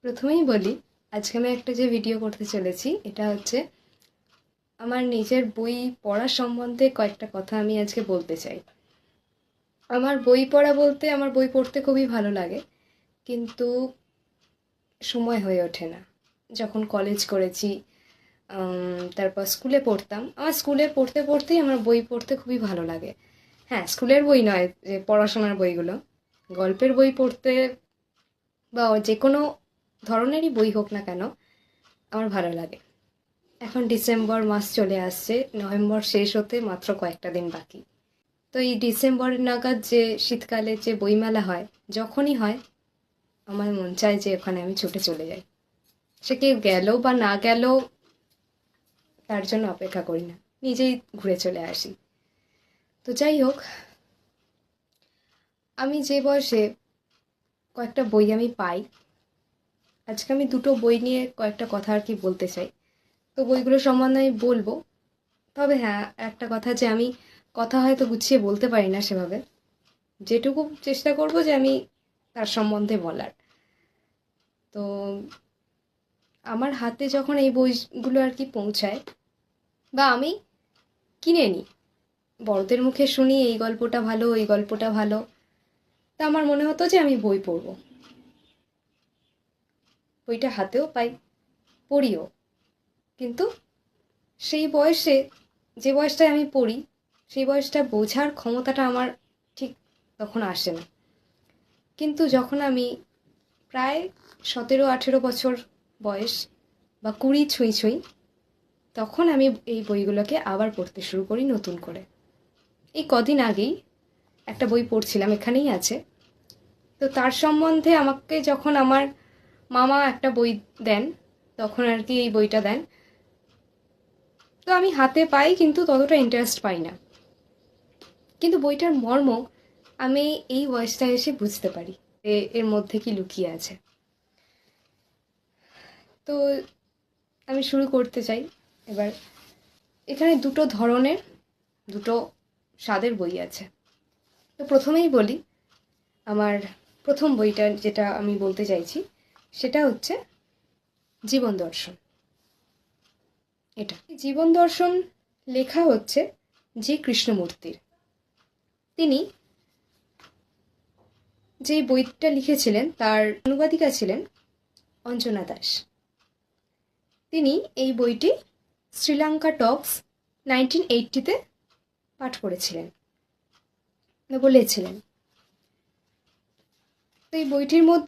প্রথমেই বলি, আজকে আমি একটা যে ভিডিও করতে চলেছি এটা হচ্ছে আমার নিজের বই পড়া সম্বন্ধে কয়েকটা কথা আমি আজকে বলতে চাই। আমার বই পড়া বলতে আমার বই পড়তে খুবই ভালো লাগে, কিন্তু সময় হয়ে ওঠে না। যখন কলেজ করেছি, তারপর স্কুলে পড়তাম, আমার স্কুলে পড়তে পড়তেই আমার বই পড়তে খুবই ভালো লাগে। হ্যাঁ, স্কুলের বই নয়, যে পড়াশোনার বইগুলো, গল্পের বই পড়তে বা যে কোনো ধরনেরই বই হোক না কেন আমার ভালো লাগে। এখন ডিসেম্বর মাস চলে আসছে, নভেম্বর শেষ হতে মাত্র কয়েকটা দিন বাকি। তো এই ডিসেম্বর নাগাদ যে শীতকালে যে বইমেলা হয়, যখনই হয় আমার মন চায় যে ওখানে আমি ছুটে চলে যাই। সে কেউ গেল বা না গেল তার জন্য অপেক্ষা করি না, নিজেই ঘুরে চলে আসি। তো যাই হোক, আমি যে বয়সে কয়েকটা বই আমি পাই, আজকে আমি দুটো বই নিয়ে কয়েকটা কথা আর কি বলতে চাই। তো বইগুলো সম্বন্ধে আমি বলবো, তবে হ্যাঁ, একটা কথা যে আমি কথা হয়তো গুছিয়ে বলতে পারি না সেভাবে, যেটুকু চেষ্টা করব যে আমি তার সম্বন্ধে বলার। তো আমার হাতে যখন এই বইগুলো আর কি পৌঁছায় বা আমি কিনে নিই, বড়দের মুখে শুনি এই গল্পটা ভালো, এই গল্পটা ভালো, তা আমার মনে হতো যে আমি বই পড়ব। বইটা হাতেও পাই, পড়িও, কিন্তু সেই বয়সে, যে বয়সটায় আমি পড়ি, সেই বয়সটা বোঝার ক্ষমতাটা আমার ঠিক তখন আসে না। কিন্তু যখন আমি প্রায় 17-18 বছর বয়স বা 20 ছুঁই ছুঁই, তখন আমি এই বইগুলোকে আবার পড়তে শুরু করি নতুন করে। এই কদিন আগেই একটা বই পড়ছিলাম, এখানেই আছে। তো তার সম্বন্ধে আমাকে যখন আমার মামা একটা বই দেন, তখন আর কি এই বইটা দেন, তো আমি হাতে পাই কিন্তু ততটা ইন্টারেস্ট পাই না। কিন্তু বইটার মর্ম আমি এই বয়সটায় এসে বুঝতে পারি এর মধ্যে কি লুকিয়ে আছে। তো আমি শুরু করতে চাই এবার। এখানে দুটো ধরনের, দুটো স্বাদের বই আছে। তো প্রথমেই বলি, আমার প্রথম বইটা যেটা আমি বলতে চাইছি সেটা হচ্ছে জীবন দর্শন। এটা জীবন দর্শন লেখা হচ্ছে জি কৃষ্ণমূর্তির। তিনি যে বইটা লিখেছিলেন তার অনুবাদিকা ছিলেন অঞ্জনা দাস। তিনি এই বইটি শ্রীলঙ্কা টক্স 1980-তে পাঠ করেছিলেন, বলেছিলেন। তো এই বইটির মধ্যে